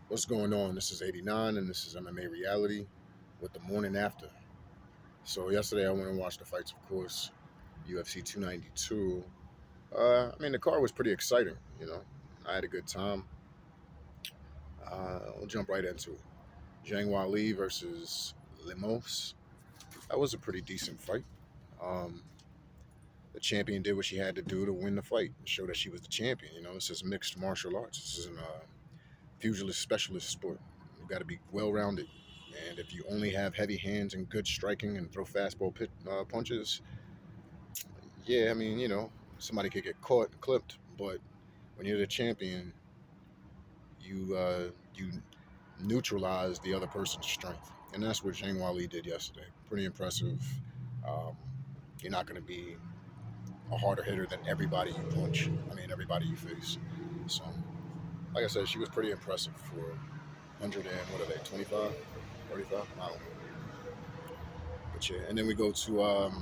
What's going on? This is 89, and this is MMA Reality with the morning after. So, yesterday I went and watched the fights, of course, UFC 292. The card was pretty exciting, I had a good time. We'll jump right into it. Zhang Li versus Limos. That was a pretty decent fight. Um, the champion did what she had to do to win the fight and show that she was the champion. This is mixed martial arts. This is a pugilist specialist sport. You got to be well rounded. And if you only have heavy hands and good striking and throw punches, yeah, somebody could get caught and clipped. But when you're the champion, you neutralize the other person's strength, and that's what Zhang Li did yesterday. Pretty impressive. Um, you're not going to be a harder hitter than everybody you punch. Everybody you face. So, like I said, she was pretty impressive for 100 and what are they, 25, 35? I don't know. But yeah, and then we go to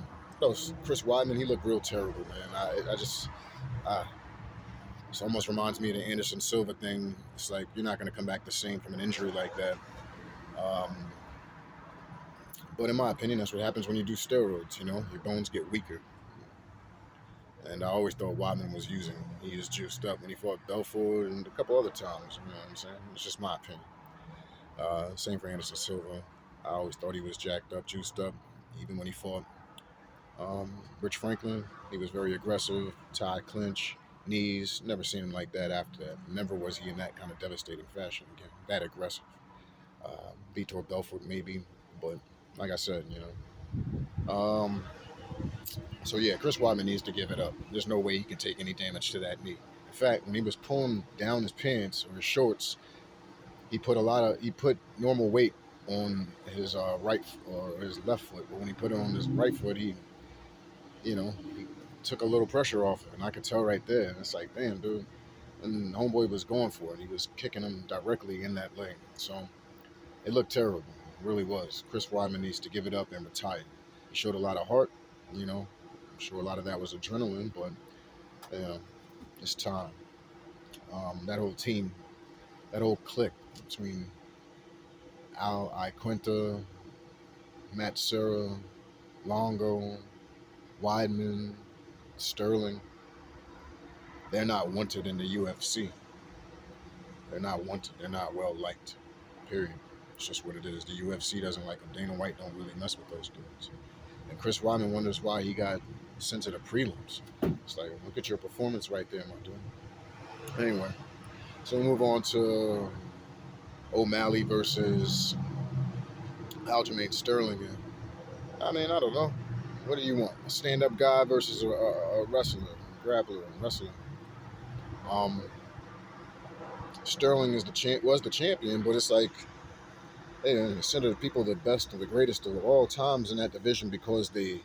Chris Weidman. He looked real terrible, man. I it almost reminds me of the Anderson Silva thing. It's like you're not going to come back the same from an injury like that. Um, but in my opinion, that's what happens when you do steroids. Your bones get weaker. And I always thought Weidman was he was juiced up when he fought Belfort and a couple other times. You know what I'm saying? It's just my opinion. Same for Anderson Silva. I always thought he was jacked up, juiced up, even when he fought Rich Franklin. He was very aggressive, tied clinch, knees. Never seen him like that after that. Never was he in that kind of devastating fashion again. That aggressive. Vitor Belfort maybe, but like I said, Um, so yeah, Chris Weidman needs to give it up. There's no way he can take any damage to that knee. In fact, when he was pulling down his pants or his shorts, he put normal weight on his right or his left foot, but when he put it on his right foot, he took a little pressure off it, and I could tell right there. And it's like, damn, dude. And homeboy was going for it. He was kicking him directly in that leg. So it looked terrible. It really was. Chris Weidman needs to give it up and retire. He showed a lot of heart. I'm sure a lot of that was adrenaline, but you know, it's time. That whole team, that whole clique between Al Iquinta, Matt Serra, Longo, Weidman, Sterling, they're not wanted in the UFC. They're not wanted. They're not well liked. Period. It's just what it is. The UFC doesn't like them. Dana White don't really mess with those dudes. And Chris Weidman wonders why he got sent to the prelims. It's like, look at your performance right there, my dude. Anyway, so we move on to O'Malley versus Aljamain Sterling. I don't know. What do you want? A stand-up guy versus a wrestler, grappler, wrestler. Um, Sterling was the champion, but it's like they consider the people the best of the greatest of all times in that division because they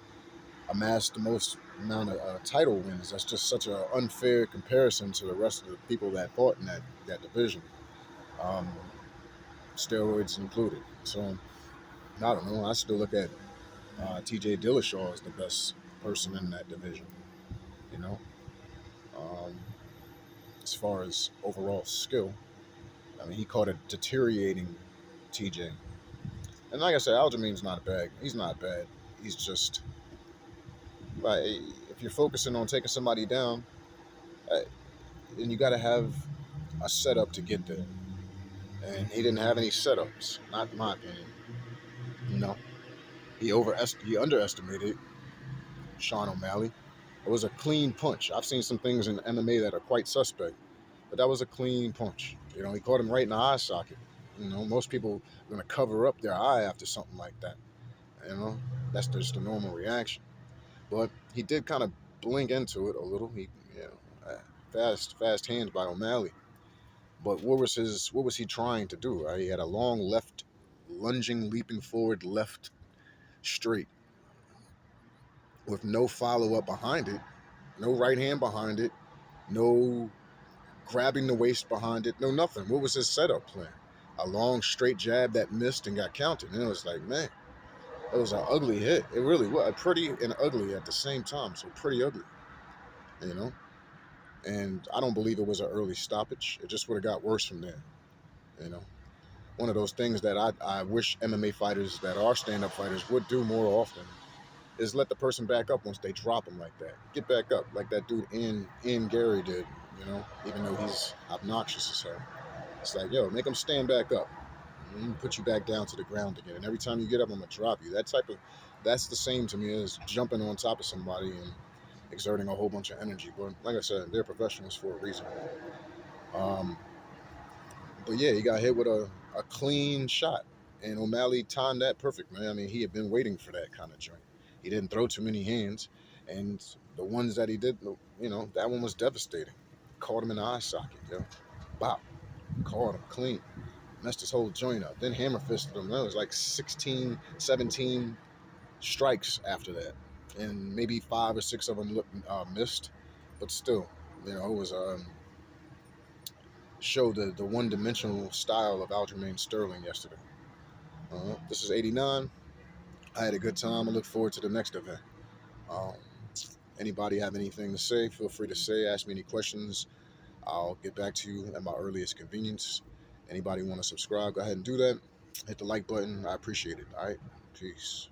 amassed the most amount of title wins. That's just such an unfair comparison to the rest of the people that fought in that division, um, steroids included. So I don't know. I still look at T.J. Dillashaw as the best person in that division. You know, um, as far as overall skill, he caught a deteriorating T.J. And like I said, Aljamain's not bad. He's not bad. He's just like if you're focusing on taking somebody down, uh, then you got to have a setup to get there. And he didn't have any setups, not in my opinion. You know, he underestimated Sean O'Malley. It was a clean punch. I've seen some things in MMA that are quite suspect, but that was a clean punch. He caught him right in the eye socket. Most people are going to cover up their eye after something like that. You know, that's just a normal reaction. But he did kind of blink into it a little. Fast hands by O'Malley. But what was he trying to do? Right? He had a long left, lunging, leaping forward left straight with no follow up behind it, no right hand behind it, no grabbing the waist behind it, no nothing. What was his setup plan? A long straight jab that missed and got counted. And it was like, man, it was an ugly hit. It really was pretty and ugly at the same time. So pretty ugly, you know. And I don't believe it was an early stoppage. It just would have got worse from there. You know, one of those things that I wish MMA fighters that are stand-up fighters would do more often is let the person back up once they drop them like that. Get back up like that dude in Gary did. You know, even though he's obnoxious as hell. It's like, yo, make him stand back up. Put you back down to the ground again. And every time you get up, I'm gonna drop you. That's the same to me as jumping on top of somebody and exerting a whole bunch of energy. But like I said, they're professionals for a reason. Um, but yeah, he got hit with a clean shot, and O'Malley timed that perfect, man. I mean, he had been waiting for that kind of joint. He didn't throw too many hands, and the ones that he did, that one was devastating. Caught him in the eye socket, yo. Bop, caught him clean. Messed his whole joint up. Then hammer fisted him. That was like 16, 17 strikes after that, and maybe 5 or 6 of them missed, but still, it was showed the one-dimensional style of Aljamain Sterling yesterday. This is 89. I had a good time. I look forward to the next event. Um, Anybody have anything to say? Feel free to say. Ask me any questions. I'll get back to you at my earliest convenience. Anybody want to subscribe? Go ahead and do that. Hit the like button. I appreciate it. All right. Peace.